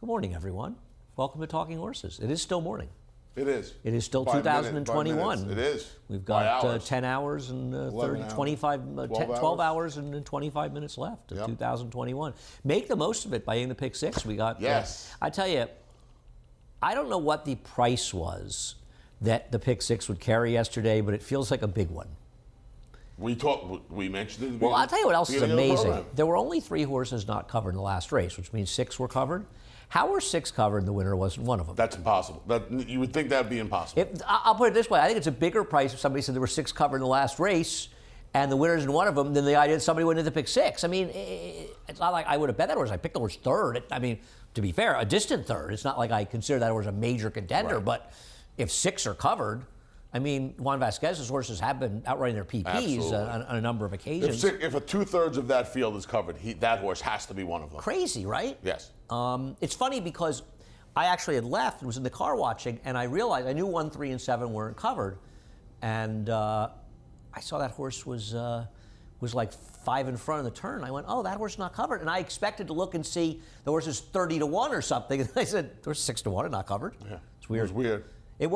Good morning, everyone. Welcome to Talking Horses. It is still morning. It is. It is still By 2021. It is. We've By got hours. 10 hours and 11 hours. 12 hours and 25 minutes left of Yep. 2021. Make the most of it by hitting the pick six. We got. Yes. I tell you, I don't know what the price was that the pick six would carry yesterday, but it feels like a big one. We mentioned it. Well, I'll tell you what else is beginning of the amazing. program. There were only 3 horses not covered in the last race, which means 6 were covered. How were 6 covered and the winner wasn't one of them? That's impossible. You would think that'd be impossible. I'll put it this way. I think it's a bigger price if somebody said there were 6 covered in the last race and the winner's in one of them than the idea that somebody went into pick 6. I mean, it's not like I would have bet that horse. I picked the horse third. I mean, to be fair, a distant third. It's not like I consider that horse a major contender. Right. But if 6 are covered, I mean, Juan Vasquez's horses have been outrunning their PPs on a number of occasions. If a 2/3 of that field is covered, that horse has to be one of them. Crazy, right? Yes. It's funny because I actually had left and was in the car watching, and I realized I knew 1, 3, and 7 weren't covered, and I saw that horse was like 5 in front of the turn. I went, oh, that horse is not covered, and I expected to look and see the horse is 30-1 or something, and I said, there's 6-1 and not covered. Yeah. It's weird. It was weird. It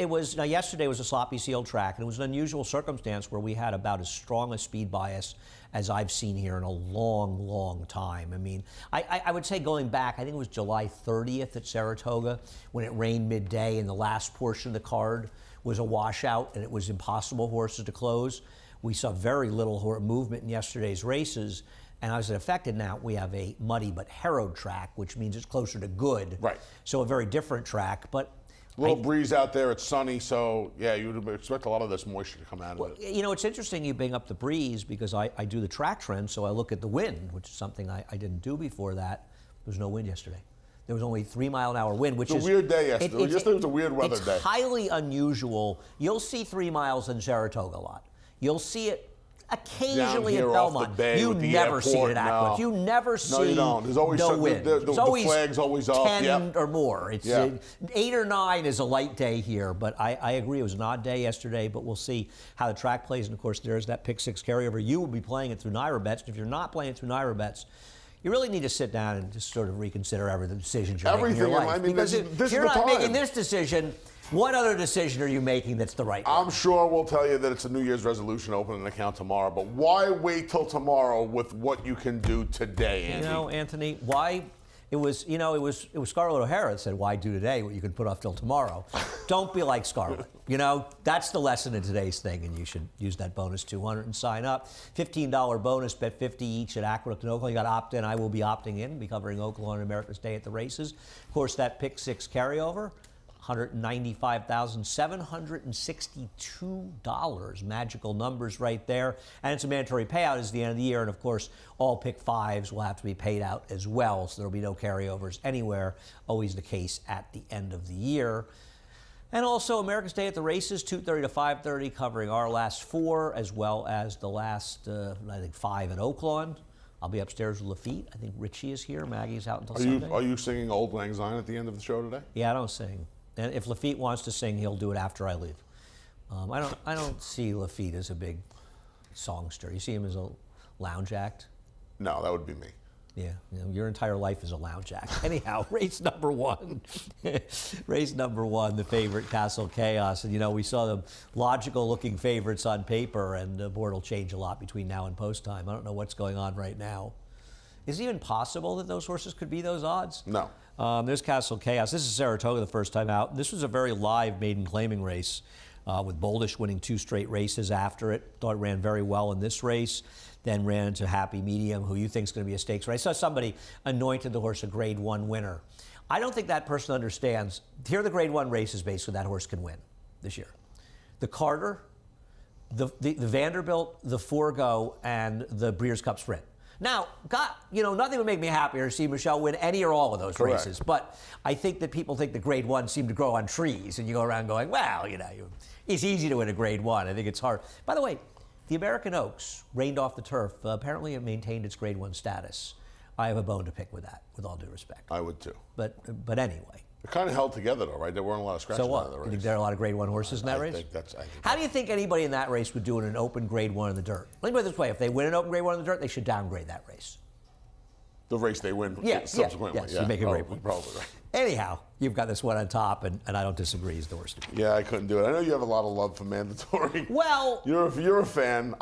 was. Now, yesterday was a sloppy sealed track, and it was an unusual circumstance where we had about as strong a speed bias as I've seen here in a long, long time. I mean, I would say going back, I think it was July 30th at Saratoga when it rained midday and the last portion of the card was a washout and it was impossible for horses to close. We saw very little movement in yesterday's races. And as it affected now, we have a muddy but harrowed track, which means it's closer to good. Right. So a very different track, but. Little breeze out there. It's sunny, so yeah, you would expect a lot of this moisture to come out of it. You know, it's interesting you bring up the breeze because I do the track trend, so I look at the wind, which is something I didn't do before that. There was no wind yesterday. There was only 3-mile-an-hour wind, which It's a weird day yesterday. Yesterday was a weird weather day. It's highly unusual. You'll see 3 miles in Saratoga a lot. You'll see it occasionally at Belmont. You never see it at Aqueduct. No. You never see No, you don't. There's always no wind. The flag's always up. 10 or more. It's Yeah. 8 or 9 is a light day here, but I agree it was an odd day yesterday, but we'll see how the track plays. And of course, there's that pick 6 carryover. You will be playing it through NYRA Bets. And if you're not playing it through NYRA Bets, you really need to sit down and just sort of reconsider every decisions you're making in your life. I mean, because this if is you're the not time. making this decision, what other decision are you making that's the right one? I'm sure we'll tell you that it's a New Year's resolution, open an account tomorrow, but why wait till tomorrow with what you can do today, Andy? You know, Anthony, why? It was Scarlett O'Hara that said, why do today what you can put off till tomorrow? Don't be like Scarlett. You know, that's the lesson in today's thing, and you should use that bonus 200 and sign up. $15 bonus, bet 50 each at Aqueduct and Oaklawn. You got to opt in. I will be opting in, be covering Oaklawn and America's Day at the races. Of course, that pick 6 carryover, $195,762. Magical numbers right there. And it's a mandatory payout at the end of the year. And of course, all pick 5s will have to be paid out as well. So there'll be no carryovers anywhere. Always the case at the end of the year. And also America's Day at the races, 2:30 to 5:30, covering our last 4 as well as the last, I think, 5 at Oaklawn. I'll be upstairs with Lafitte. I think Richie is here. Maggie's out until Sunday. Are you singing Old Lang Syne at the end of the show today? Yeah, I don't sing. And if Lafitte wants to sing, he'll do it after I leave. I don't see Lafitte as a big songster. You see him as a lounge act? No, that would be me. Yeah, you know, your entire life is a lounge act. Anyhow, race number 1. Race number 1, the favorite, Castle Chaos. And, you know, we saw the logical-looking favorites on paper, and the board will change a lot between now and post time. I don't know what's going on right now. Is it even possible that those horses could be those odds? No. There's Castle Chaos. This is Saratoga the first time out. This was a very live maiden claiming race with Boldish winning 2 straight races after it. Thought it ran very well in this race. Then ran into Happy Medium, who you think is going to be a stakes race. So somebody anointed the horse a Grade 1 winner. I don't think that person understands. Here are the Grade 1 races basically that horse can win this year. The Carter, the Vanderbilt, the Forgo, and the Breeders' Cup Sprint. Now, nothing would make me happier to see Michelle win any or all of those Correct. races. But I think that people think the Grade 1 seem to grow on trees, and you go around going, well, it's easy to win a Grade 1. I think it's hard. By the way, the American Oaks rained off the turf. Apparently, it maintained its Grade 1 status. I have a bone to pick with that, with all due respect. I would too. But anyway. They're kind of held together though, right? There weren't a lot of scratches So out of the what? race. You think there are a lot of Grade 1 horses in that race? How do you think anybody in that race would do in an open Grade 1 in the dirt? Let me put it this way. If they win an open Grade 1 in the dirt, they should downgrade that race. the race they win Yes, subsequently. yes, you make a great point. Probably right. Anyhow, you've got this one on top, and I don't disagree. He's the worst of you. Yeah, I couldn't do it. I know you have a lot of love for Mandatory. Well, you're a fan.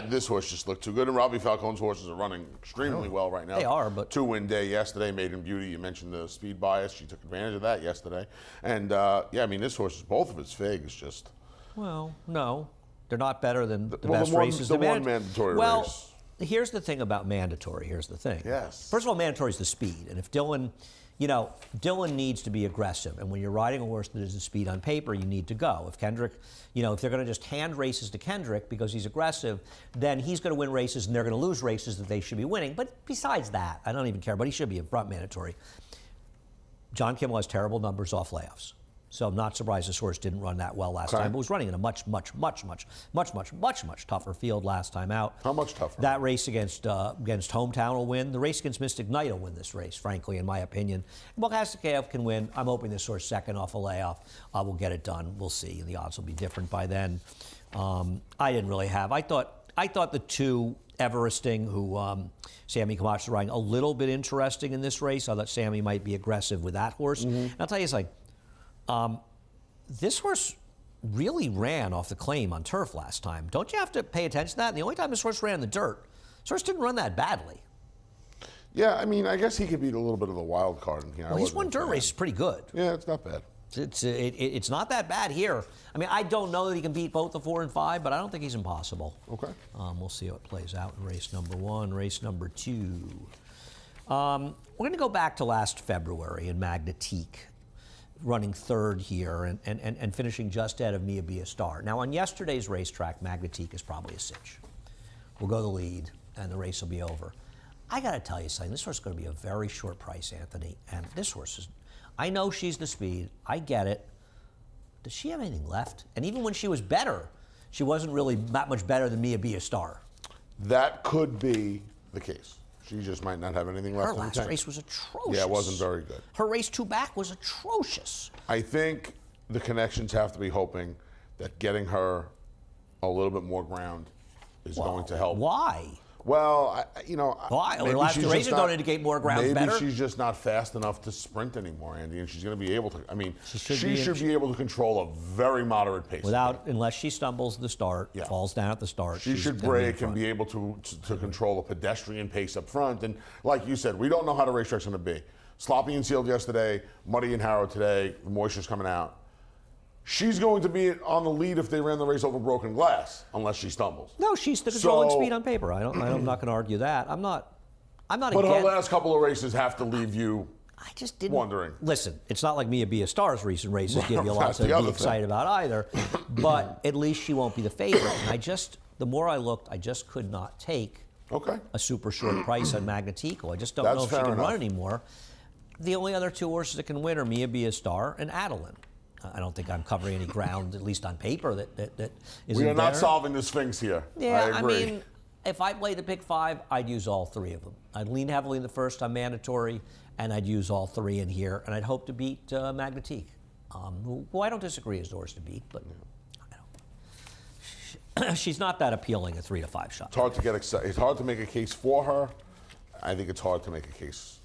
This horse just looked too good, and Robbie Falcone's horses are running extremely well right now. They are, but 2-win day yesterday, Maiden Beauty. You mentioned the speed bias. She took advantage of that yesterday, and yeah, I mean this horse, both of its figs, just. Well, no, they're not better than the Well, best the one- races. the one Mandatory well, race. Here's the thing about Mandatory. Here's the thing. Yes. First of all, Mandatory is the speed, and if Dylan. Dylan needs to be aggressive, and when you're riding a horse that is the speed on paper, you need to go. If Kendrick, if they're going to just hand races to Kendrick because he's aggressive, then he's going to win races and they're going to lose races that they should be winning. But besides that, I don't even care, but he should be in front Mandatory. John Kimmel has terrible numbers off layoffs. So I'm not surprised this horse didn't run that well last time. But was running in a much tougher field last time out. How much tougher? That race against Hometown will win. The race against Mystic Knight will win this race, frankly, in my opinion. Bokasikayev can win. I'm hoping this horse second off a layoff will get it done. We'll see. The odds will be different by then. I didn't really have. I thought the two Everesting, who Sammy Camacho riding, a little bit interesting in this race. I thought Sammy might be aggressive with that horse. And I'll tell you, it's like. This horse really ran off the claim on turf last time. Don't you have to pay attention to that? And the only time this horse ran in the dirt, this horse didn't run that badly. Yeah, I mean, I guess he could be a little bit of a wild card in here. Well, he's won dirt races pretty good. Yeah, it's not bad. It's not that bad here. I mean, I don't know that he can beat both the 4 and 5, but I don't think he's impossible. Okay. We'll see how it plays out in race number 1. Race number 2. We're going to go back to last February in Magnetique, running third here and finishing just ahead of Mia Be a Star. Now, on yesterday's racetrack, Magnetique is probably a cinch. We'll go the lead, and the race will be over. I got to tell you something. This horse is going to be a very short price, Anthony. And this horse is, I know she's the speed. I get it. Does she have anything left? And even when she was better, she wasn't really that much better than Mia Be a Star. That could be the case. She just might not have anything left Her in the last tank. race was atrocious. Yeah, it wasn't very good. Her race 2 back was atrocious. I think the connections have to be hoping that getting her a little bit more ground is going to help. Why? Well, Why? maybe The last she's two just races don't indicate more ground's better? Maybe she's just not fast enough to sprint anymore, Andy, and she's going to be able to. I mean, she should be able to control a very moderate pace. Unless she stumbles at the start, falls down at the start. She should break and be able to control a pedestrian pace up front. And like you said, we don't know how the racetrack's going to be. Sloppy and sealed yesterday, muddy and harrow today. The moisture's coming out. She's going to be on the lead if they ran the race over broken glass, unless she stumbles. No, she's the controlling speed on paper. I'm not going to argue that. I'm not. But her last couple of races have to leave you. I just didn't. Wondering. Listen, it's not like Mia Be a Star's recent races give you lots to be excited about either. But at least she won't be the favorite. And the more I looked, I just could not take a super short price on Magnetico. I just don't know if she can run anymore. The only other two horses that can win are Mia Be a Star and Adeline. I don't think I'm covering any ground, at least on paper, that isn't We are not there. solving the Sphinx here. Yeah, I agree. mean, if I played the pick 5, I'd use all 3 of them. I'd lean heavily in the first on Mandatory, and I'd use all 3 in here, and I'd hope to beat Magnetique, who I don't disagree is the horse to beat, but she's not that appealing a 3 to 5 shot. It's hard to get excited. It's hard to make a case for her. I think it's hard to make a case.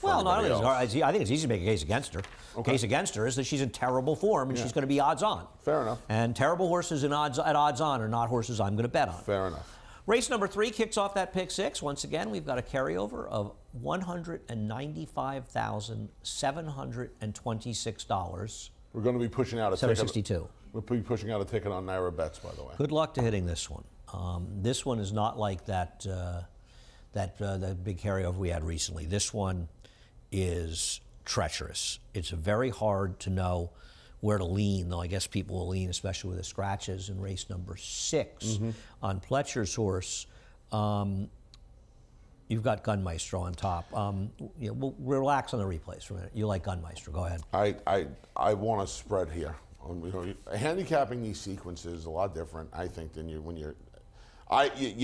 Well, not only is it hard, I think it's easy to make a case against her. Case against her is that she's in terrible form and she's going to be odds on. Fair enough. And terrible horses at odds on are not horses I'm going to bet on. Fair enough. Race number 3 kicks off that pick 6. Once again, we've got a carryover of $195,726. We're going to be pushing out a ticket. $762. We'll be pushing out a ticket on Naira Bets, by the way. Good luck to hitting this one. This one is not like that the big carryover we had recently. This one is treacherous. It's very hard to know where to lean, though I guess people will lean, especially with the scratches in race number 6 on Pletcher's horse. You've got Gunmeister on top. We'll relax on the replays for a minute. You like Gunmeister? Go ahead. I want a spread here. Handicapping these sequences is a lot different, I think, than you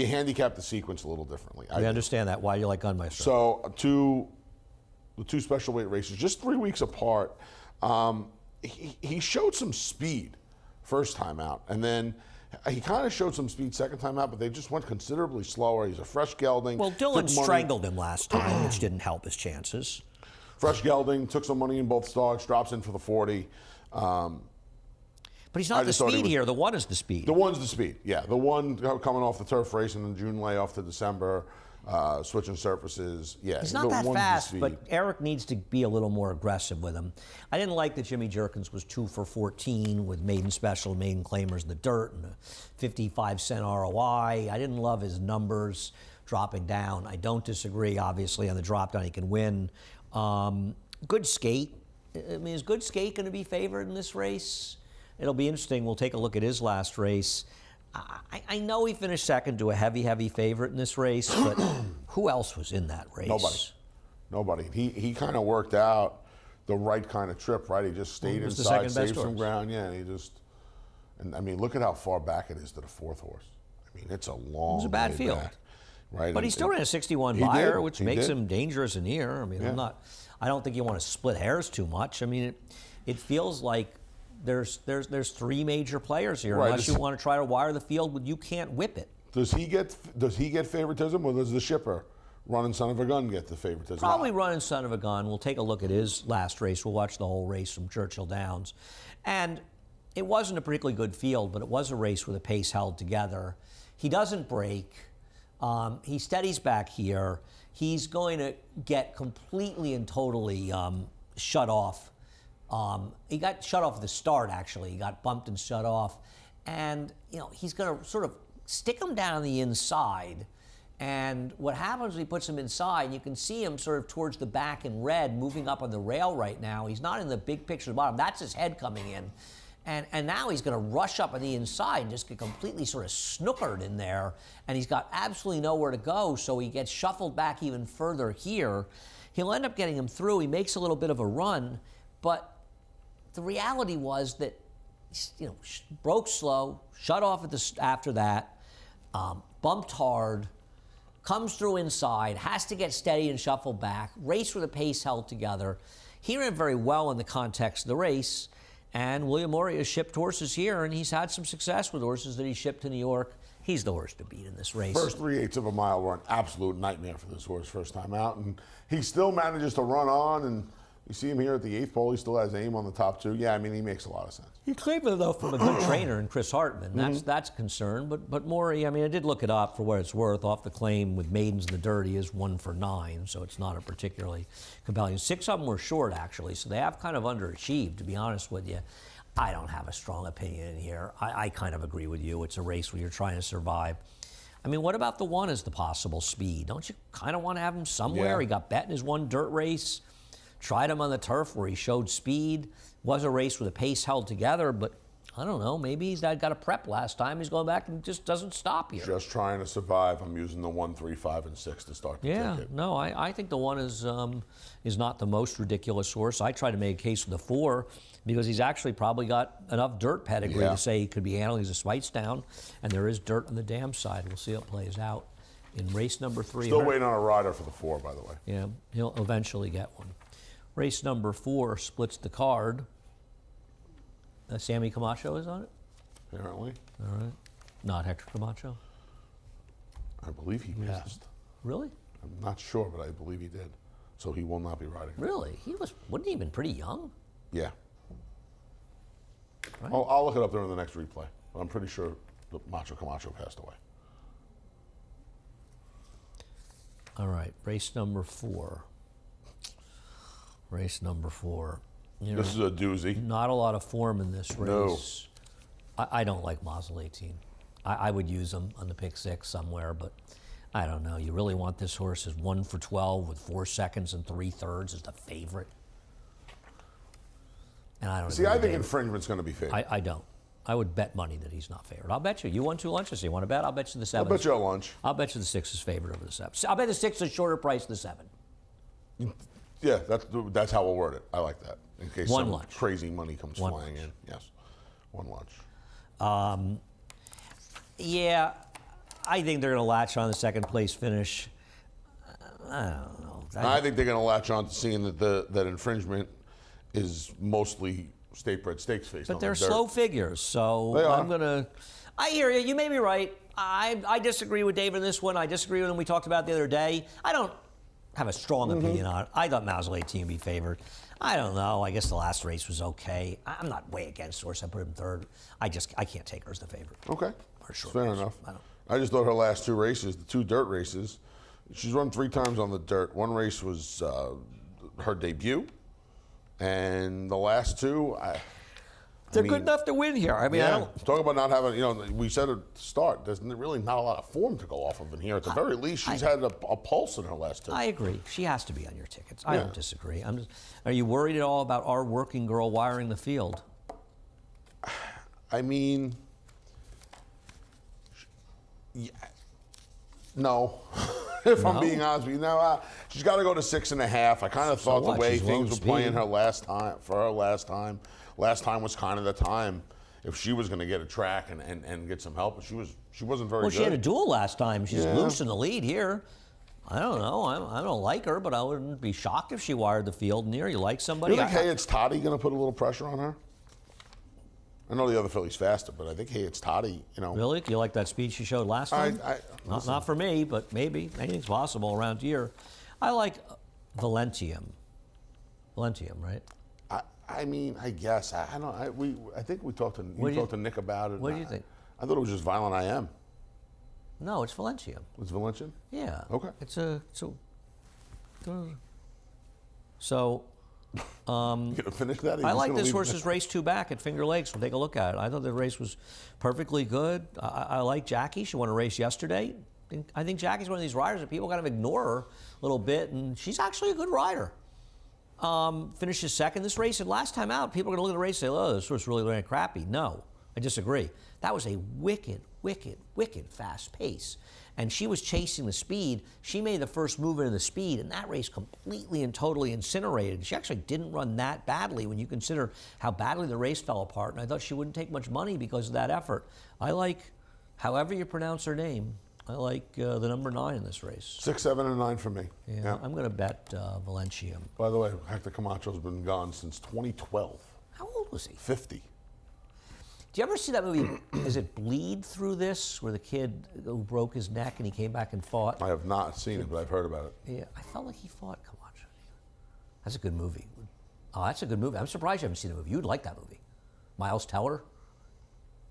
handicap the sequence a little differently. I understand that. Why do you like Gunmeister? So the two special weight races, just 3 weeks apart. He showed some speed first time out, and then He kind of showed some speed second time out, but they just went considerably slower. He's a fresh gelding. Well, Dylan took money. strangled him last time, which didn't help his chances. Fresh gelding, took some money in both starts, drops in for the 40. But he's not the speed here. The one is the speed. The one's the speed, yeah. The one coming off the turf race in the June layoff to December, switching surfaces. Yeah, he's not that fast, but Eric needs to be a little more aggressive with him. I didn't like that Jimmy Jerkins was 2 for 14 with maiden special, maiden claimers in the dirt, and a 55-cent ROI. I didn't love his numbers dropping down. I don't disagree, obviously, on the drop down he can win. Good skate. I mean, is Good Skate going to be favored in this race? It'll be interesting. We'll take a look at his last race. I know he finished second to a heavy favorite in this race, but who else was in that race? Nobody. He kind of worked out the right kind of trip, right? He just stayed inside, saved some ground. Yeah, and I mean, look at how far back it is to the fourth horse. I mean, it's a long. It was a bad field, back, right? But he still ran a 61 buyer, which makes him dangerous in here. I mean, I don't think you want to split hairs too much. I mean, it feels like there's 3 major players here. Right. Unless you want to try to wire the field, you can't whip it. Does he get favoritism, or does the shipper, Running Son of a Gun, get the favoritism? Probably Running Son of a Gun. We'll take a look at his last race. We'll watch the whole race from Churchill Downs. And it wasn't a particularly good field, but it was a race where the pace held together. He doesn't break. He steadies back here. He's going to get completely and totally shut off. He got shut off at the start, actually. He got bumped and shut off. And, he's going to sort of stick him down on the inside. And what happens when he puts him inside, you can see him sort of towards the back in red, moving up on the rail right now. He's not in the big picture at the bottom. That's his head coming in. And now he's going to rush up on the inside and just get completely sort of snookered in there. And he's got absolutely nowhere to go, so he gets shuffled back even further here. He'll end up getting him through. He makes a little bit of a run, but the reality was that, broke slow, shut off after that, bumped hard, comes through inside, has to get steady and shuffle back, race with the pace held together. He ran very well in the context of the race, and William Murray has shipped horses here, and he's had some success with horses that he shipped to New York. He's the horse to beat in this race. First 3/8 of a mile were an absolute nightmare for this horse first time out, and he still manages to run on, and you see him here at the 8th pole. He still has aim on the top 2. Yeah, I mean, he makes a lot of sense. He claimed it, though, from a good trainer in Chris Hartman. That's a concern. But Maury, I mean, I did look it up for what it's worth. Off the claim with Maidens in the Dirt, he is 1 for 9, so it's not a particularly compelling. 6 of them were short, actually, so they have kind of underachieved, to be honest with you. I don't have a strong opinion in here. I kind of agree with you. It's a race where you're trying to survive. I mean, what about the 1 as the possible speed? Don't you kind of want to have him somewhere? Yeah. He got bet in his 1 dirt race. Tried him on the turf where he showed speed. Was a race where the pace held together, but I don't know. Maybe he's got a prep last time. He's going back and just doesn't stop here. Just trying to survive. I'm using the 1, 3, 5, and 6 to start the ticket. No, I think the 1 is not the most ridiculous horse. I try to make a case for the 4 because he's actually probably got enough dirt pedigree to say he could be handling as a Swites down, and there is dirt on the dam side. We'll see how it plays out in race number 3. Still waiting on a rider for the 4, by the way. Yeah, he'll eventually get one. Race number 4 splits the card. Sammy Camacho is on it? Apparently. All right. Not Hector Camacho? I believe he missed. Really? I'm not sure, but I believe he did. So he will not be riding. Really? Wouldn't he have been pretty young? Yeah. Right. I'll look it up during the next replay. But I'm pretty sure that Macho Camacho passed away. All right. Race number 4. Race number 4. This is a doozy. Not a lot of form in this race. No. I don't like Mazel 18. I would use him on the pick 6 somewhere, but I don't know. You really want this horse as 1 for 12 with 4 seconds and 3/3 as the favorite? And I don't See, I think Infringement's going to be favored. I don't. I would bet money that he's not favored. I'll bet you. You won 2 lunches. You want to bet? I'll bet you the 7. I'll bet you a lunch. I'll bet you the 6 is favored over the 7. I'll bet the 6 is shorter price than the 7. Yeah, that's how we'll word it. I like that. In case One some lunch. crazy money comes One flying lunch. in. Yes. 1 lunch. Yeah, I think they're going to latch on the 2nd place finish. I don't know. I think they're going to latch on to seeing that that Infringement is mostly state bred stakes face. But on they're the dirt. slow figures, so They are. I'm gonna. I hear you. You may be right. I disagree with David in this one. I disagree with him. We talked about the other day. I don't have a strong opinion on it. I thought Mausoleit team would be favored. I don't know. I guess the last race was okay. I'm not way against horse. I put him third. I can't take her as the favorite. Okay. For sure. Fair enough. I don't. I just thought her last 2 races, the 2 dirt races, she's run 3 times on the dirt. One race was her debut, and the last 2, They're good enough to win here. I mean, I yeah. don't. Talk about not having, we said at the start, there's really not a lot of form to go off of in here. At the very least, she's had a pulse in her last 2. I agree. She has to be on your tickets. I Yeah. don't disagree. Are you worried at all about our working girl wiring the field? I mean, yeah, no. If I'm No? being honest with you, now she's got to go to 6.5. I kind of thought what? the way She's low things were playing speed. her last time, last time was kind of the time if she was going to get a track and get some help. She wasn't very Well, good. she had a duel last time. She's Yeah. loose in the lead here. I don't know. I don't like her, but I wouldn't be shocked if she wired the field near. You like somebody? You think Hayes Toddy going to put a little pressure on her? I know the other filly's faster, but I think Hayes Toddy, Really? Do you like that speed she showed last time? listen. Not for me, but maybe. Anything's possible around here. I like Valentium. Valentium, right? I mean, I guess I don't. I think we talked to Nick about it. What do you think? I thought it was just Violent I Am. No, it's Valentium. Was Valencian? Yeah. Okay. So, You gonna finish that? Or you I just like gonna this leave it? horse's race 2 back at Finger Lakes. We'll take a look at it. I thought the race was perfectly good. I like Jackie. She won a race yesterday. I think Jackie's one of these riders that people kind of ignore her a little bit, and she's actually a good rider. Finishes second this race, and last time out, people are going to look at the race and say, oh, this horse really ran crappy. No, I disagree. That was a wicked, wicked, wicked fast pace. And she was chasing the speed. She made the first move into the speed, and that race completely and totally incinerated. She actually didn't run that badly when you consider how badly the race fell apart. And I thought she wouldn't take much money because of that effort. I like, however you pronounce her name, I like the number 9 in this race. 6, 7, and 9 for me. Yeah, I'm going to bet Valentium. By the way, Hector Camacho's been gone since 2012. How old was he? 50. Do you ever see that movie, is it Bleed Through This, where the kid who broke his neck and he came back and fought? I have not seen it, but I've heard about it. Yeah, I felt like he fought Camacho. That's a good movie. Oh, that's a good movie. I'm surprised you haven't seen the movie. You'd like that movie. Miles Teller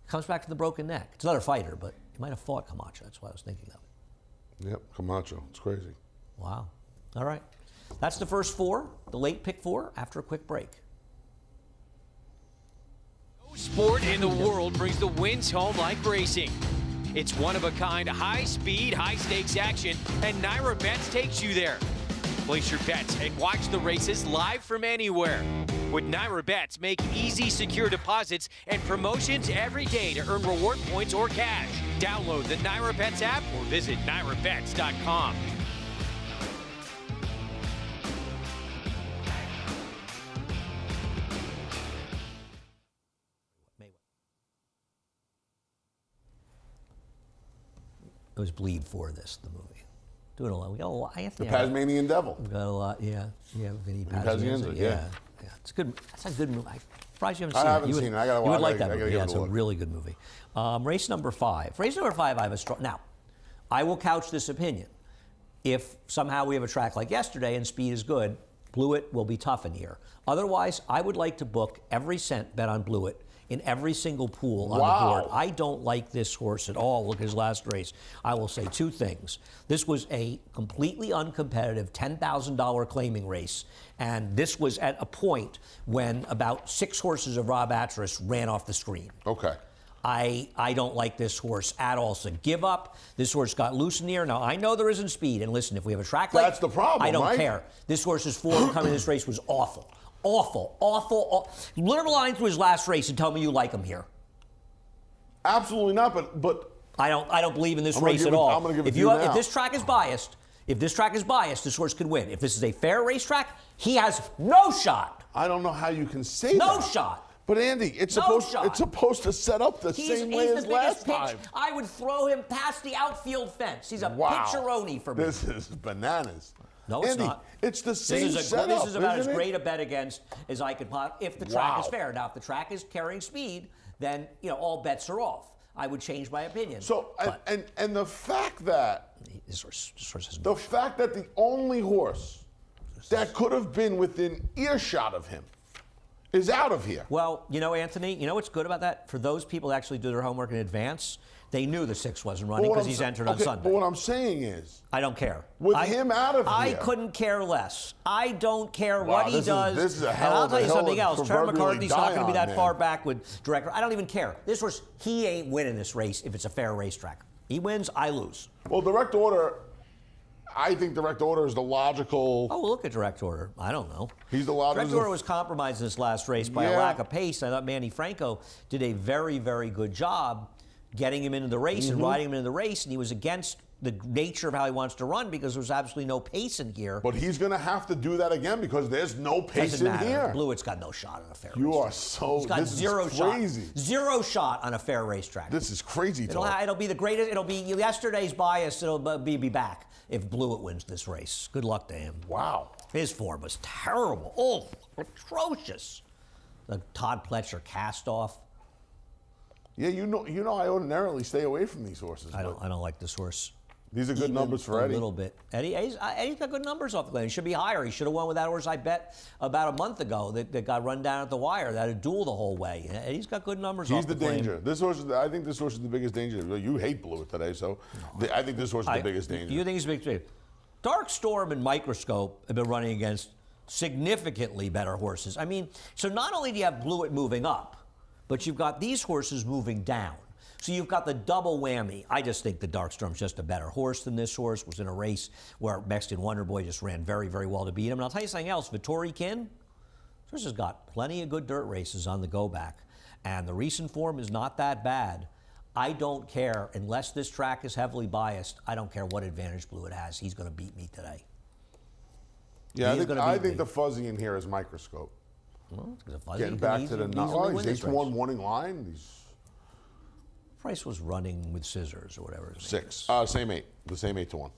comes back to the broken neck. It's another fighter, but he might have fought Camacho. That's why I was thinking of it. Yep, Camacho. It's crazy. Wow. All right. That's the first 4, the late pick 4, after a quick break. No sport in the world brings the wins home like racing. It's one-of-a-kind, high-speed, high-stakes action, and Naira Bets takes you there. Place your bets and watch the races live from anywhere. With Naira Bets, make easy, secure deposits and promotions every day to earn reward points or cash. Download the Naira Bets app or visit NairaBets.com. It was Bleed for this, the movie. Doing a lot. We got a lot. I have to The Tasmanian Devil. We got a lot. Yeah. Yeah. Vinny Pazienza, Pazienza. yeah. Yeah. It's good. That's a good movie. I'm surprised you haven't I seen it. haven't You would- seen it. I gotta You would watch- like I that gotta movie. give Yeah, it it's a a look. really good movie. Race number 5. Race number 5, I have a strong. Now, I will couch this opinion. If somehow we have a track like yesterday and speed is good, Blewett will be tough in here. Otherwise, I would like to book every cent bet on Blewett in every single pool on the board. I don't like this horse at all. Look at his last race. I will say 2 things. This was a completely uncompetitive $10,000 claiming race, and this was at a point when about 6 horses of Rob Atras ran off the screen. Okay. I don't like this horse at all. So give up. This horse got loose in the air. Now, I know there isn't speed. And listen, if we have a track like That's the problem, I don't right? care. This horse's form coming in this race was awful. Awful. Learn a line through his last race and tell me you like him here. Absolutely not, but I don't believe in this I'm gonna race give at it- all. I'm gonna give it If to you now. if this track is biased, this horse can win. If this is a fair racetrack, he has no shot. I don't know how you can say No that. shot. But Andy, it's No supposed shot. it's supposed to set up the He's same way the as biggest last pitch. time. I would throw him past the outfield fence. He's a Wow. pitcheroni for me. This is bananas. No, it's Andy, not. it's the same This setup. is about as isn't it? great a bet against as I could if the track is Wow. fair. Now, if the track is carrying speed, then all bets are off. I would change my opinion. So, But and the fact that this horse has the fact that the only horse that could have been within earshot of him is out of here. Well, Anthony, what's good about that? For those people that actually do their homework in advance, they knew the 6 wasn't running because he's entered on Sunday. But what I'm saying is, I don't care. With him out of I here. couldn't care less. I don't care Wow, what he this is- does. this is a and hell I'll of tell a you hill something to else. Terry proverbially McCarthy's not die going to be on, that man. far back with director. I don't even care. This horse, he ain't winning this race if it's a fair racetrack. He wins, I lose. well, direct order. I think direct order is the logical. Oh, well, look at direct order. I don't know. He's the logical. Direct order was compromised in this last race by a Yeah. lack of pace. I thought Manny Franco did a very, very good job getting him into the race and riding him into the race, and he was against the nature of how he wants to run because there was absolutely no pace in here. But he's going to have to do that again because there's no pace Doesn't in matter. here. Blewett's got no shot on a fair You racetrack. are so. He's got This zero is shot. crazy. Zero shot on a fair racetrack. This is crazy It'll talk. be the greatest. It'll be yesterday's bias. It'll be back if Blewett wins this race. Good luck to him. Wow. His form was terrible. Oh, atrocious. The Todd Pletcher cast off. Yeah, you know, I ordinarily stay away from these horses. I but don't like this horse. These are good numbers for Eddie. A little bit. Eddie's got good numbers off the lane. He should be higher. He should have won with that horse I bet about a month ago that got run down at the wire. That had a duel the whole way. Eddie's got good numbers He's off the the lane. danger. I think this horse is the biggest danger. You hate Blewett today, so I think this horse is the biggest danger. You think he's a big danger? Dark Storm and Microscope have been running against significantly better horses. I mean, so not only do you have Blewett moving up, but you've got these horses moving down. So you've got the double whammy. I just think the Dark Storm's just a better horse than this horse. Was in a race where Mexican Wonder Boy just ran very, very well to beat him. And I'll tell you something else. Vittori Kin, this horse has got plenty of good dirt races on the go back. And the recent form is not that bad. I don't care, unless this track is heavily biased, I don't care what advantage Blewett has. He's going to beat me today. Yeah, He's gonna beat I think me. the fuzzy in here is Microscope. Well, it's 'cause of fuzzy. Getting He back can to the easily well, win he's this 8-1 race. winning line. He's Price was running with scissors or whatever. his name 6. Same 8. The same 8-1.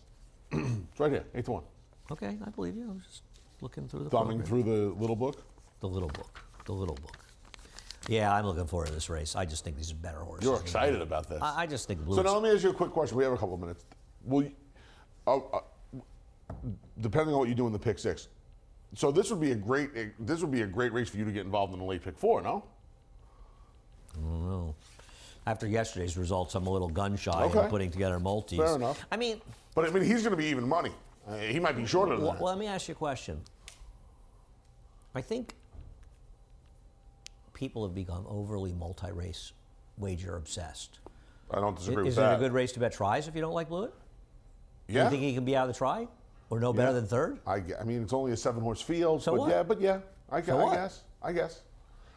It's right here, 8-1. is. Okay, I believe you. I was just looking through the Thumbing program. through the little book. The little book. The little book. Yeah, I'm looking forward to this race. I just think these are better horses. You're than excited Blewett. about this. I just think Blue. So now let me ask you a quick question. We have a couple of minutes. Will you, depending on what you do in the pick 6, so this would be a great race for you to get involved in the late pick 4, no? After yesterday's results, I'm a little gun shy Okay. in putting together multis. Fair enough. I mean, But he's going to be even money. He might be shorter than well, that. let me ask you a question. I think people have become overly multi-race wager obsessed. I don't disagree Is with it that. a good race to bet tries if you don't like Blewett? Yeah. You think he can be out of the try? Or no better than third? I mean, it's only a 7-horse field. So but what? I what? guess.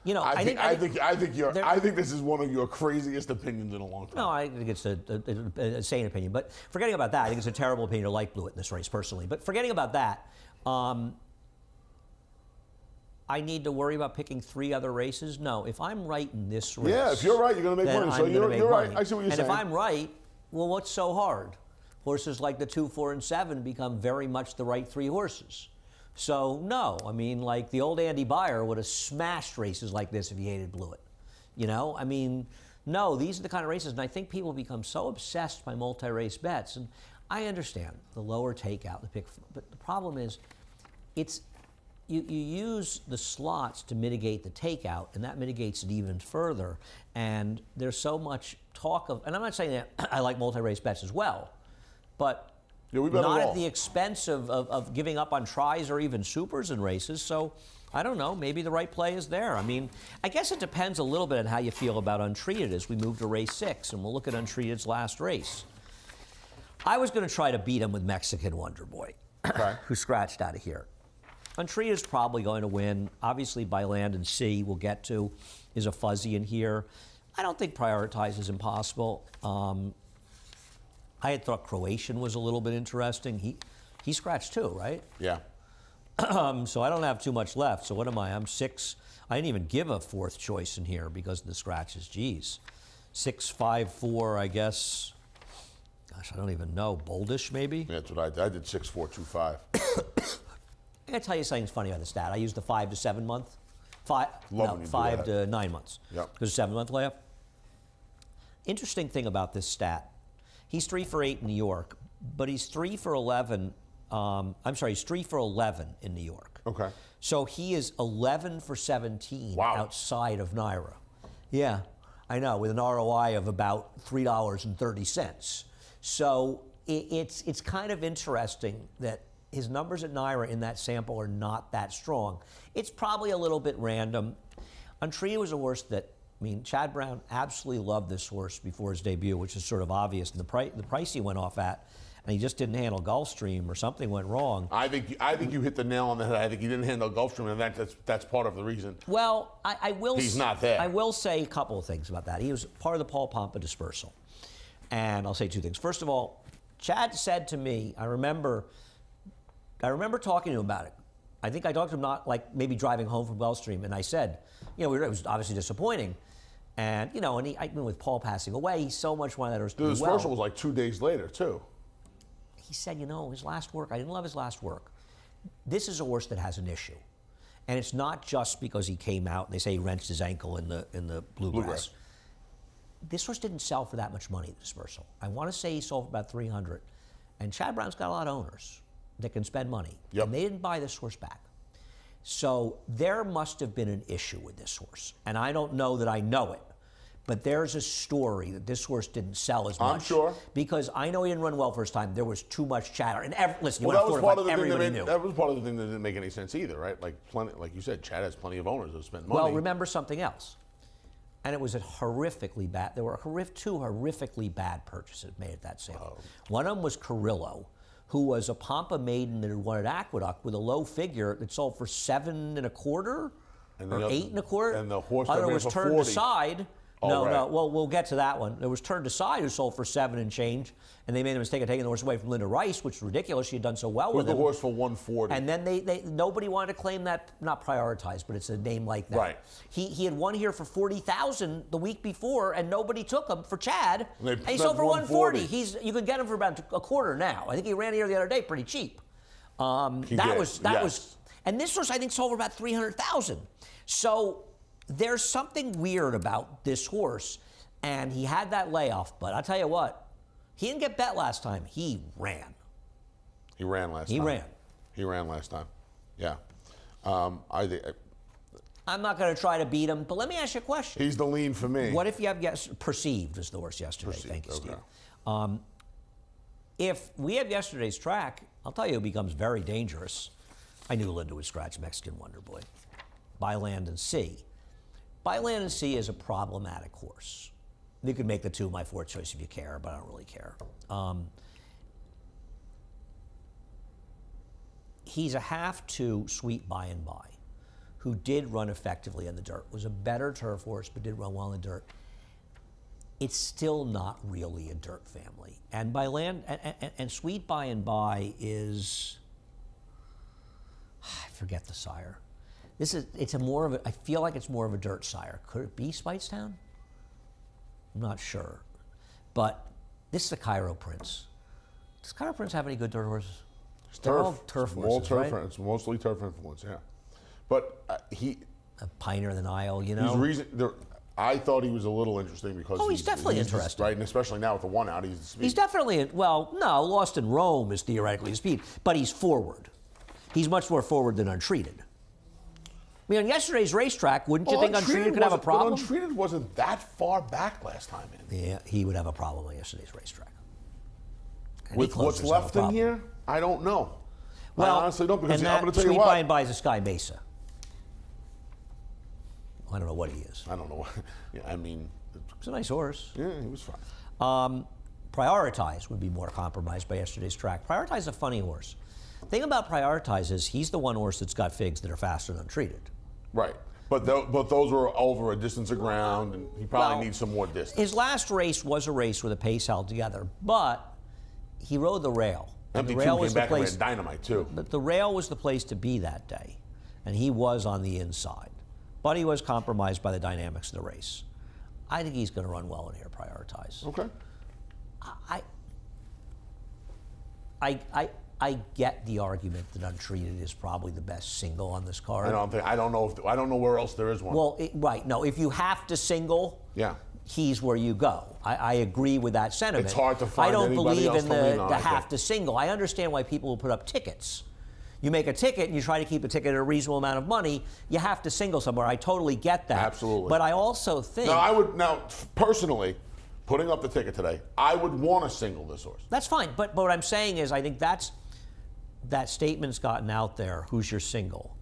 You know, I think this is one of your craziest opinions in a long time. No, I think it's a sane opinion. But forgetting about that, I think it's a terrible opinion to like Blewett in this race personally. But forgetting about that, I need to worry about picking 3 other races? No. If I'm right in this race... Yeah, if you're right, you're going to make then money. So I'm gonna make you're right. money. I see what you're and saying. if I'm right, well, what's so hard? Horses like the 2, 4, and 7 become very much the right 3 horses. So, no. I mean, like the old Andy Beyer would have smashed races like this if he hated Blewett. You know? I mean, no, these are the kind of races, and I think people become so obsessed by multi-race bets. And I understand the lower takeout, the pick, but the problem is it's... You use the slots to mitigate the takeout, and that mitigates it even further. And there's so much talk of, and I'm not saying that I like multi-race bets as well, but Yeah, we bet not it at all. the expense of giving up on tries or even supers in races. So I don't know, maybe the right play is there. I mean, I guess it depends a little bit on how you feel about Untreated as we move to race 6, and we'll look at Untreated's last race. I was going to try to beat him with Mexican Wonder Boy, Okay. who scratched out of here. Untreated's probably going to win. Obviously, by land and sea, we'll get to, is a fuzzy in here. I don't think Prioritize is impossible. I had thought Croatian was a little bit interesting. He scratched too, right? Yeah. So I don't have too much left. So what am I? I'm 6. I didn't even give a 4th choice in here because of the scratches. Geez. 6, 5, 4, I guess. Gosh, I don't even know. Boldish, maybe? Yeah, that's what I did. I did 6.425. I gotta tell you something funny about the stat. I used the 5 to 7 month. Love when you do 5 that. to 9 months. Yep. Because 7-month layup. Interesting thing about this stat. He's 3 for 8 in New York, but he's 3 for 11. He's 3 for 11 in New York. Okay. So he is 11 for 17 Wow. outside of NYRA. Yeah, I know, with an ROI of about $3.30. So it's kind of interesting that his numbers at NYRA in that sample are not that strong. It's probably a little bit random. Untreated was a horse that, Chad Brown absolutely loved this horse before his debut, which is sort of obvious. And the price he went off at, and he just didn't handle Gulfstream, or something went wrong. I think you hit the nail on the head. I think he didn't handle Gulfstream, and that's part of the reason. Well, I will. He's not there. I will say a couple of things about that. He was part of the Paul Pompa dispersal, and I'll say 2 things. First of all, Chad said to me, I remember talking to him about it. I think I talked to him not like maybe driving home from Gulfstream, and I said, it was obviously disappointing. And, with Paul passing away, he so much wanted that horse to do The well. dispersal was like 2 days later, too. He said, his last work, I didn't love his last work. This is a horse that has an issue. And it's not just because he came out and they say he wrenched his ankle in the bluegrass. This horse didn't sell for that much money at the dispersal. I want to say he sold for about $300. And Chad Brown's got a lot of owners that can spend money. Yep. And they didn't buy this horse back. So there must have been an issue with this horse. And I don't know that I know it. But there's a story that this horse didn't sell as much. I'm sure. Because I know he didn't run well first time. There was too much chatter. And listen, you Well, that went was forward part of like the thing everybody knew. that was part of the thing that didn't make any sense either, right? Like you said, Chad has plenty of owners who spend money. Well, remember something else. And it was a horrifically bad, there were 2 horrifically bad purchases made at that sale. One of them was Carrillo, who was a Pampa maiden that had won at Aqueduct with a low figure that sold for 7 1/4 or 8 1/4. and the horse that Other ran was for turned 40. aside. Oh, No, right. no. Well, we'll get to that one. It was turned aside who sold for 7 and change, and they made a mistake of taking the horse away from Linda Rice, which was ridiculous. She had done so well With with the him. horse for 140. And then they nobody wanted to claim that, not prioritized, but it's a name like that. Right. He had won here for 40,000 the week before, and nobody took him for Chad. They And he spent sold for 140. 140. You could get him for about a quarter now. I think he ran here the other day pretty cheap. And this horse I think sold for about 300,000. So there's something weird about this horse, and he had that layoff. But I'll tell you what, he didn't get bet last time. He ran. He ran last He time. ran. He ran last time. Yeah. I'm not going to try to beat him, but let me ask you a question. He's the lean for me. What if you have Perceived was the horse yesterday? Perceived, Thank you, Steve. okay. If we have yesterday's track, I'll tell you, it becomes very dangerous. I knew Linda would scratch Mexican Wonder Boy. By Land and Sea. By Land and Sea is a problematic horse. You could make the 2 my 4th choice if you care, but I don't really care. He's a half to Sweet By and By, who did run effectively in the dirt, was a better turf horse, but did run well in the dirt. It's still not really a dirt family. And By Land and Sweet By and By is, I forget the sire. I feel like it's more of a dirt sire. Could it be Speightstown? I'm not sure. But this is a Cairo Prince. Does Cairo Prince have any good dirt horses? It's They're turf. all turf It's all horses, turf, right? It's mostly turf influence, yeah. But A Pioneer of the Nile, I thought he was a little interesting because Oh, he's definitely interesting. right? And especially now with the 1 out, he's the speed. He's definitely, Lost in Rome is theoretically a speed, but he's forward. He's much more forward than Untreated. On yesterday's racetrack, wouldn't you think Untreated could have a problem? But Untreated wasn't that far back last time in. Yeah, he would have a problem on yesterday's racetrack. And With he what's closers have a left in problem. here, I don't know. Well, I honestly don't, because and I'm that going to tell you Sweet By and what. By is a Sky Mesa. I don't know what he is. I don't know. Yeah, I mean, He's a nice horse. yeah, he was fine. Prioritize would be more compromised by yesterday's track. Prioritize is a funny horse. The thing about Prioritize is he's the one horse that's got figs that are faster than Untreated. Right. But those were over a distance of ground, and he probably needs some more distance. His last race was a race with a pace held together, but he rode the rail. And Empty the two rail came was the back and place. ran dynamite too. But the rail was the place to be that day, and he was on the inside. But he was compromised by the dynamics of the race. I think he's going to run well in here. Prioritize. Okay. I get the argument that Untreated is probably the best single on this card. I don't know where else there is one. Well, right. No, if you have to single, yeah. he's where you go. I agree with that sentiment. It's hard to find I don't anybody believe else in to lean the on, I have think. to single. I understand why people will put up tickets. You make a ticket and you try to keep a ticket at a reasonable amount of money. You have to single somewhere. I totally get that. Absolutely. But I also think Personally, putting up the ticket today, I would want to single this horse. that's fine. But what I'm saying is, I think that statement's gotten out there. Who's your single?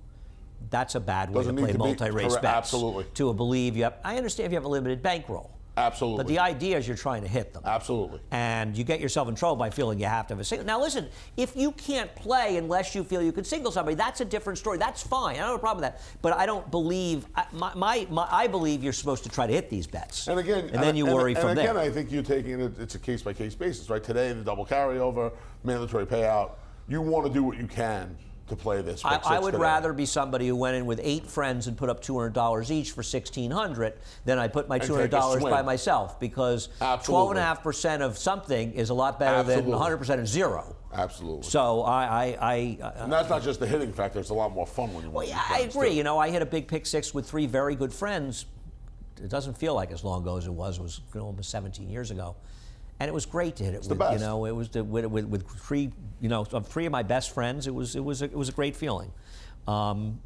That's a bad way Doesn't to need play to be- multi-race correct, bets. absolutely. To believe you have. I understand if you have a limited bankroll. Absolutely. But the idea is you're trying to hit them. Absolutely. And you get yourself in trouble by feeling you have to have a single. Now listen, if you can't play unless you feel you can single somebody, that's a different story. That's fine. I don't have a problem with that. But I don't believe, I believe you're supposed to try to hit these bets. And again, and then you worry from there. And again, I think you're taking it, it's a case-by-case basis, right? Today, the double carryover, mandatory payout. You want to do what you can to play this. I would rather be somebody who went in with 8 friends and put up $200 each for $1,600 than I put my $200 by myself, because 12.5% of something is a lot better than 100% of zero. Absolutely. So and that's not just the hitting factor; it's a lot more fun when you. Well, yeah, I agree. Too. You know, I hit a big pick 6 with 3 very good friends. It doesn't feel like as long ago as it was. It was almost 17 years ago. And it was great to hit it with, the best. you know, it was with 3, you know, of 3 of my best friends. It was a great feeling. Sean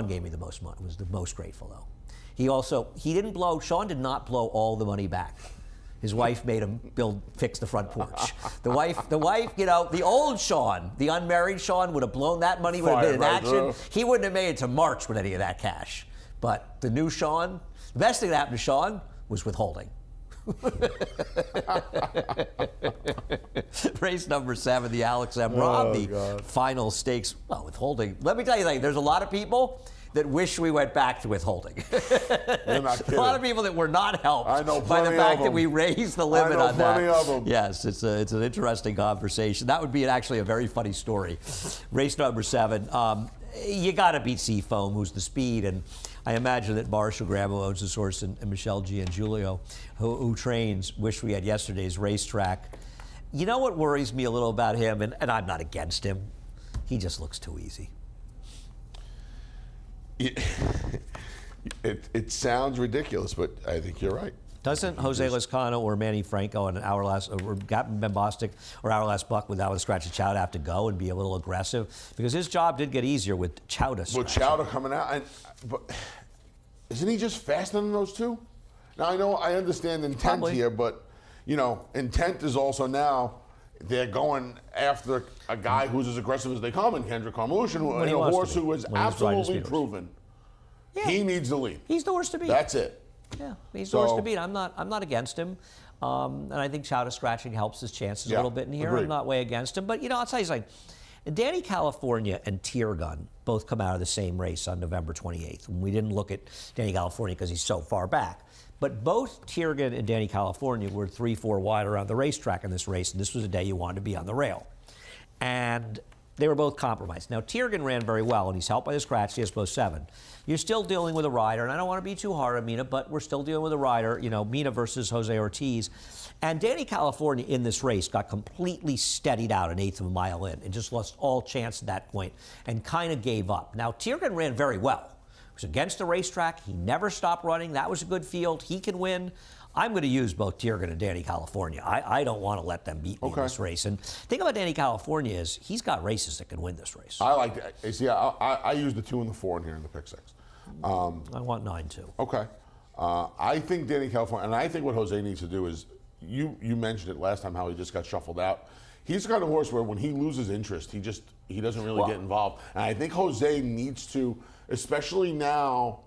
gave me the most money. Was the most grateful though. Sean did not blow all the money back. His wife made him fix the front porch. The wife, you know, the old Sean, the unmarried Sean, would have blown that money, would have been in action. He wouldn't have made it to March with any of that cash. But the new Sean, the best thing that happened to Sean was withholding. Race number 7, the Alex M. Romney final stakes. Well, withholding. Let me tell you, there's a lot of people that wish we went back to withholding. You're not kidding. A lot of people that were not helped by the fact that we raised the limit on that. I know plenty of them. Yes, it's an interesting conversation. That would be actually a very funny story. Race number 7. You got to beat Seafoam, who's the speed, and I imagine that Marshall Graham, who owns this horse, and Michelle Giangiulio, who trains, wish we had yesterday's racetrack. You know what worries me a little about him, and I'm not against him, he just looks too easy. It sounds ridiculous, but I think you're right. Doesn't Jose Lezcano or Manny Franco and or Gavin Ben Bostic or Our Last Buck without a scratch of Chowda have to go and be a little aggressive? Because his job did get easier with Chowda. With Chowda coming out, but isn't he just faster than those two? Now I understand intent here, but you know, intent is also now they're going after a guy who's as aggressive as they come, and Kendrick Carmouche, and a horse who is absolutely proven. Yeah. He needs the lead. He's the horse to beat. That's it. Yeah, he's the horse to beat. I'm not against him, and I think Chowda scratching helps his chances a little bit in here. Agreed. I'm not way against him, but you know, I'll tell you something. Danny California and Tiergun both come out of the same race on November 28th. And we didn't look at Danny California because he's so far back. But both Tiergun and Danny California were 3-4 wide around the racetrack in this race, and this was a day you wanted to be on the rail. And they were both compromised. Now, Tiergun ran very well, and he's helped by the scratch, CSPO 7. You're still dealing with a rider, and I don't want to be too hard on Mina, but we're still dealing with a rider, you know, Mina versus Jose Ortiz. And Danny California in this race got completely steadied out an eighth of a mile in and just lost all chance at that point and kind of gave up. Now, Tiergun ran very well. He was against the racetrack. He never stopped running. That was a good field. He can win. I'm going to use both Tiergun and Danny California. I don't want to let them beat me in this race. And the thing about Danny California is he's got races that can win this race. I like that. See, I use the 2 and the 4 in here in the pick 6. I want 9 too. Okay. I think Danny California, and I think what Jose needs to do is, you mentioned it last time how he just got shuffled out. He's the kind of horse where when he loses interest, he doesn't really get involved. And I think Jose needs to, especially now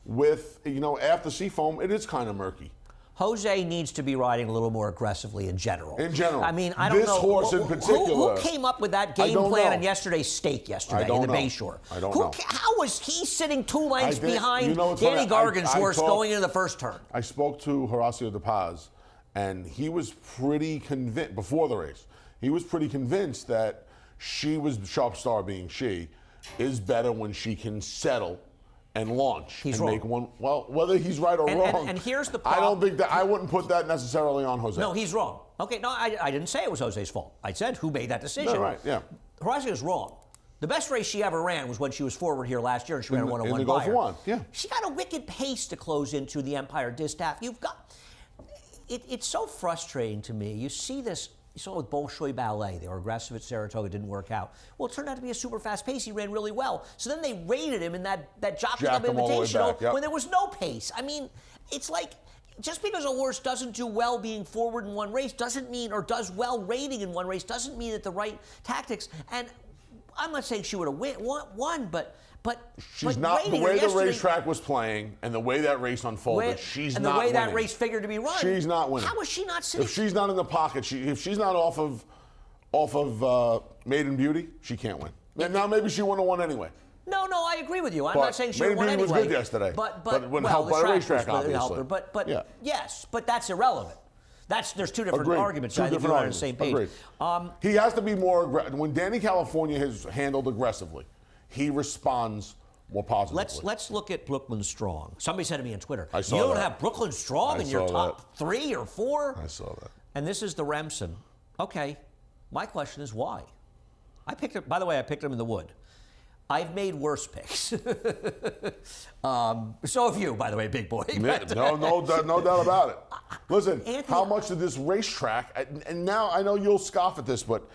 with, you know, after Seafoam, it is kind of murky. Jose needs to be riding a little more aggressively in general. In general. I mean, I don't know. This horse in particular. Who came up with that game plan on yesterday's stake yesterday in the Bayshore? I don't know. How was he sitting 2 lengths behind you know, Danny funny. Gargan's horse going into the first turn? I spoke to Horacio De Paz, and he was pretty convinced, before the race, he was pretty convinced that she was, Sharp Star being she, is better when she can settle and launch He's and wrong. make one. Well, whether he's right or wrong, and here's the I don't problem. think that I wouldn't put that necessarily on Jose. No, he's wrong. Okay, no, I didn't say it was Jose's fault. I said who made that decision. No, right, yeah. Horacio is wrong. The best race she ever ran was when she was forward here last year, and she ran a 101 in the Gulf Bayer. One, yeah. She got a wicked pace to close into the Empire Distaff. You've got it's so frustrating to me. You see this. You saw it with Bolshoi Ballet. They were aggressive at Saratoga, didn't work out. Well, it turned out to be a super fast pace. He ran really well. So then they rated him in that Jockey Club Jacked him all the way Invitational back, yep. when there was no pace. I mean, it's like just because a horse doesn't do well being forward in one race doesn't mean, or does well rating in one race, doesn't mean that the right tactics. And I'm not saying she would have won, but She's but not the rating her way the yesterday- racetrack was playing and the way that race unfolded. She's and not the way that winning. race figured to be run. She's not winning. How was she not sitting? If she's not in the pocket, if she's not off of Maiden Beauty, she can't win. Now maybe she wouldn't have won anyway. No, I agree with you. I'm But not saying she would Maiden won Beauty was anyway. good yesterday. But when well, helped the by the track racetrack, was what helped obviously. her. But Yeah. yes, but that's irrelevant. There's two different Agreed. arguments. Two I think different you're on the same page. Agreed. He has to be more aggressive. When Danny California has handled aggressively, he responds more positively. Let's look at Brooklyn Strong. Somebody said to me on Twitter, I saw you don't that. have Brooklyn Strong I in your saw top 3 or 4? I saw that. And this is the Remsen. Okay, my question is why? I picked him. By the way, I picked him in the wood. I've made worse picks. So have you, by the way, big boy. Yeah, no doubt about it. Listen, Anthony, how much did this racetrack, and now I know you'll scoff at this, but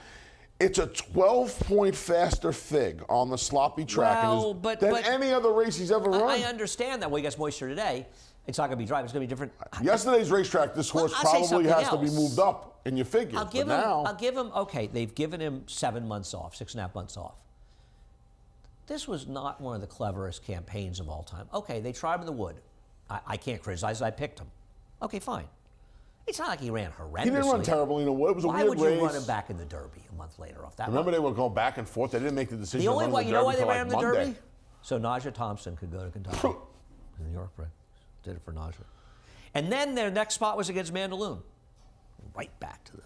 it's a 12-point faster fig on the sloppy track Well, than any other race he's ever run. I understand that. Well, he gets moisture today. It's not going to be dry. It's going to be different. Yesterday's racetrack, this horse I'll say probably something has to be else. moved up in your figures. I'll give but now, him. Okay, they've given him 7 months off, 6.5 months off. This was not one of the cleverest campaigns of all time. Okay, they tried him in the wood. I can't criticize. I picked him. Okay, fine. It's not like he ran horrendously. he didn't run terribly in a wood. It was a Why weird would you race. run him back in the Derby a month later off that? Remember, run? they were going back and forth. They didn't make the decision. The only to run way the you know Derby why they till, ran like, him the Monday. Derby? So Najee Thompson could go to Kentucky. The New York Red did it for Najee. And then their next spot was against Mandaloun. Right back to the.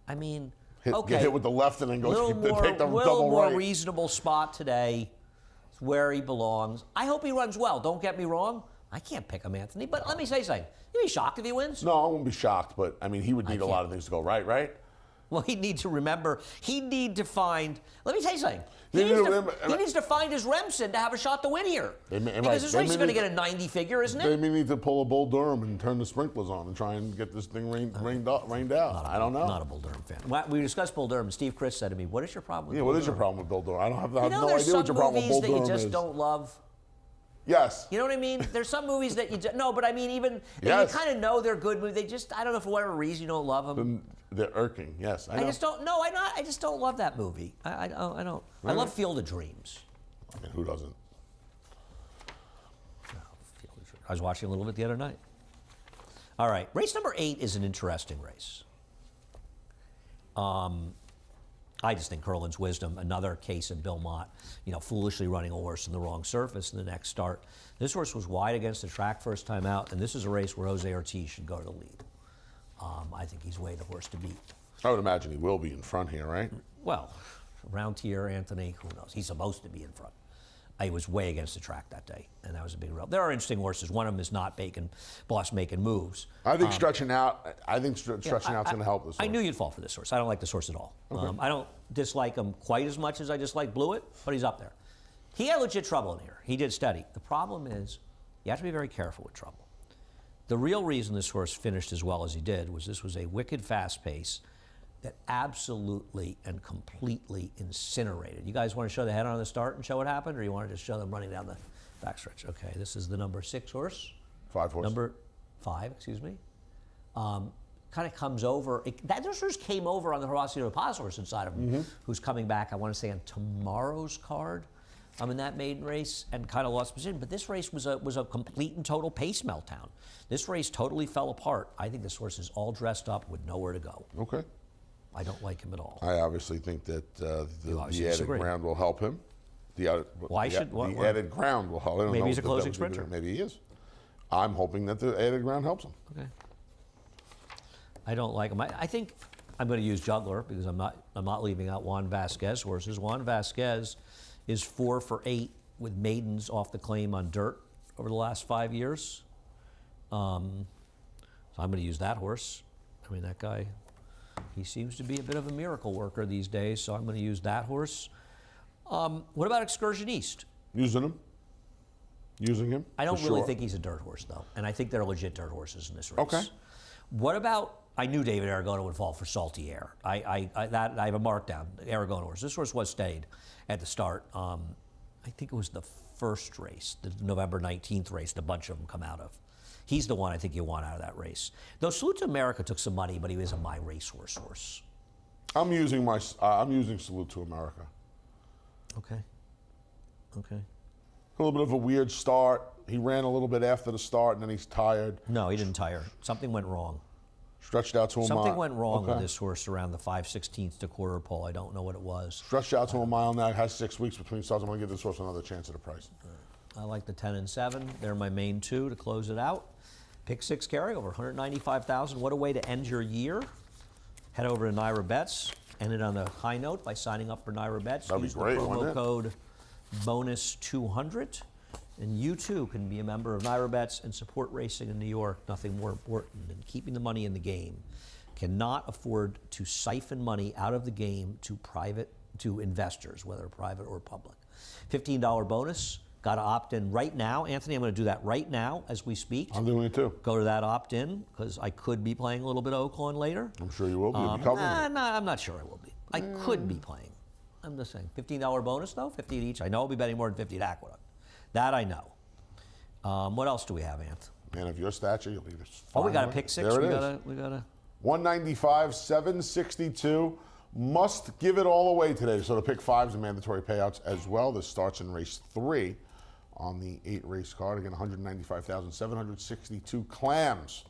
I mean, okay. Get hit with the left and then go little take the more double right. reasonable spot today. It's where he belongs. I hope he runs well. Don't get me wrong. I can't pick him, Anthony. But let me say something. You'd be shocked if he wins. No, I wouldn't be shocked, but I mean, he would need a lot of things to go right? Well, he'd need to remember. He'd need to find. Let me tell you something. You He need needs, to to, remember- he needs to find his Remsen to have a shot to win here. Because this They race may is going to need- get a 90 figure, isn't They it? may need to pull a Bull Durham and turn the sprinklers on and try and get this thing rained out. I don't know. Not a Bull Durham fan. Well, we discussed Bull Durham. Steve Chris said to me, "What is your problem with Yeah, Bull what is your Durham?" problem with Bull Durham? I have You know, no there's idea some what your problem with movies Bull that you Durham just is. don't love. Yes. You know what I mean? There's some movies that you just, no, but I mean even Yes. you kind of know they're good movies. They just I don't know for whatever reason you don't love them. They're irking. Yes, I know. I just don't. No, I just don't love that movie. I don't. I love Field of Dreams. I mean, who doesn't? I was watching a little bit the other night. All right, race number 8 is an interesting race. I just think Curlin's Wisdom, another case of Bill Mott, foolishly running a horse in the wrong surface in the next start. This horse was wide against the track first time out, and this is a race where Jose Ortiz should go to the lead. I think he's way the horse to beat. I would imagine he will be in front here, right? Well, around here, Anthony, who knows? He's supposed to be in front. He was way against the track that day, and that was a big rub. There are interesting horses. One of them is not Boss making moves. I think stretching out. I think stretching out's going to help this. I horse. knew you'd fall for this horse. I don't like this horse at all. I don't dislike him quite as much as I dislike Blewett, but he's up there. He had legit trouble in here. He did steady. The problem is you have to be very careful with trouble. The real reason this horse finished as well as he did was this was a wicked fast pace that absolutely and completely incinerated. You guys want to show the head on the start and show what happened, or you want to just show them running down the backstretch? Okay, this is the number 6 horse. 5 horse. Number 5, excuse me. Kind of comes over. That horse came over on the Horacio Paz horse inside of him, who's coming back, I want to say, on tomorrow's card. In that maiden race, and kind of lost position. But this race was a complete and total pace meltdown. This race totally fell apart. I think this horse is all dressed up with nowhere to go. Okay. I don't like him at all. I obviously think that obviously the added disagree. ground will help him. The added ground will help him. Maybe he's a closing sprinter. Maybe he is. I'm hoping that the added ground helps him. Okay. I don't like him. I think I'm going to use Juggler because I'm not leaving out Juan Vasquez horses. Juan Vasquez is 4 for 8 with maidens off the claim on dirt over the last 5 years. So I'm going to use that horse. I mean, that guy, he seems to be a bit of a miracle worker these days, so I'm going to use that horse. What about Excursion East? Using him. Using him. I don't for really sure. think he's a dirt horse, though, and I think they're legit dirt horses in this race. Okay. What about? I knew David Aragona would fall for Salty Air. I have a markdown. Aragona horse. This horse was stayed at the start. I think it was the first race, the November 19th race. The bunch of them come out of. He's the one I think you want out of that race. Though Salute to America took some money, but he was a my racehorse horse. I'm using Salute to America. Okay. Okay. A little bit of a weird start. He ran a little bit after the start, and then he's tired. No, he didn't tire. Something went wrong. Stretched out to a mile. Something went wrong with this horse around the 5/16 to quarter pole. I don't know what it was. Stretched out to a mile now. Has 6 weeks between starts. I'm going to give this horse another chance at a price. I like the 10 and 7. They're my main two to close it out. Pick 6 carryover, 195,000. What a way to end your year. Head over to Naira Bets. End it on a high note by signing up for Naira Bets. That'd be Use great, the promo wouldn't it? code bonus200. And you too can be a member of Naira Bets and support racing in New York. Nothing more important than keeping the money in the game. Cannot afford to siphon money out of the game to investors, whether private or public. $15 bonus. Got to opt in right now. Anthony, I'm going to do that right now as we speak. I'm doing it too. Go to that opt-in because I could be playing a little bit of Oaklawn later. I'm sure you will be. You'll be covering it. No, I'm not sure I will be. I could be playing. I'm just saying. $15 bonus though, 50 at each. I know I'll be betting more than 50 at Aqueduct. That I know. What else do we have, Anth? Man of your stature, you'll be just Oh, we fine got to with pick 6. There it we is. gotta. 195, 762. Must give it all away today. So the pick 5s and mandatory payouts as well. This starts in race 3 on the 8-race card. Again, 195,762 clams.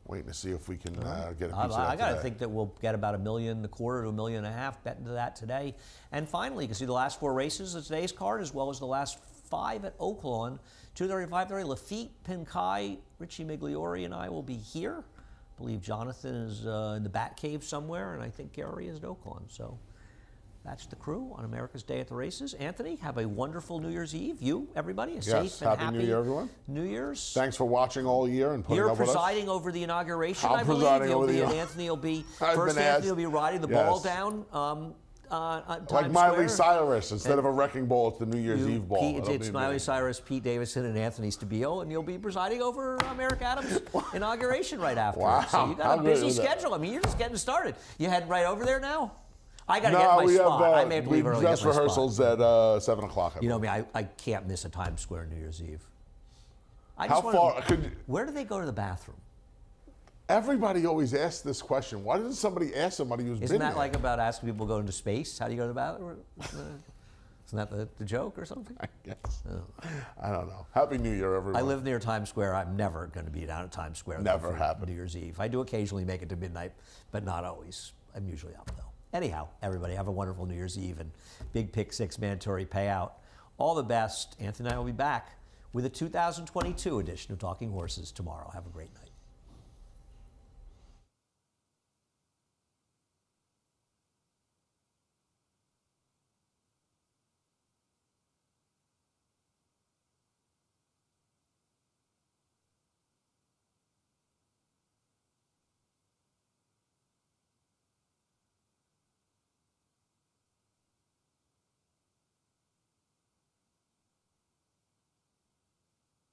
Waiting to see if we can get a piece of that I got to today. think that we'll get about $1.25 million to $1.5 million bet into that today. And finally, you can see the last 4 races of today's card as well as the last 5 at Oaklawn. 2:30, 5:30, Lafitte, Pinkai, Richie Migliori, and I will be here. I believe Jonathan is in the Bat Cave somewhere, and I think Gary is at Oaklawn. So that's the crew on America's Day at the Races. Anthony, have a wonderful New Year's Eve. You, everybody, a safe and Happy happy New Year, everyone. New Year's. Thanks for watching all year and putting You're up with us. presiding over the inauguration, I'm I believe. presiding You'll over be, the- and Anthony will be, I've first been Anthony asked. will be riding the Yes. ball down on Like Times Miley Square. Cyrus, instead of a wrecking ball, it's the New Year's Eve ball. Pete, It'll it's be Miley amazing. Cyrus, Pete Davidson, and Anthony Stabile, and you'll be presiding over Merrick Adams' inauguration right after. Wow, So you got how a busy good is that? schedule. I mean, you're just getting started. You heading right over there now? I got to get No, my we spot. have I may have to leave early to dress get my spot. rehearsals at 7 o'clock. You know me, I can't miss a Times Square New Year's Eve. I How just wanna- far could you- Where do they go to the bathroom? Everybody always asks this question. Why doesn't somebody ask somebody who's Isn't been that there? like about asking people going to space? How do you go to the bathroom? Isn't that the joke or something? I guess. I don't know. Happy New Year, everyone. I live near Times Square. I'm never going to be down at Times Square. though, Never for happened. New Year's Eve. I do occasionally make it to midnight, but not always. I'm usually up though. Anyhow, everybody have a wonderful New Year's Eve and big pick 6 mandatory payout. All the best. Anthony and I will be back with a 2022 edition of Talking Horses tomorrow. Have a great night.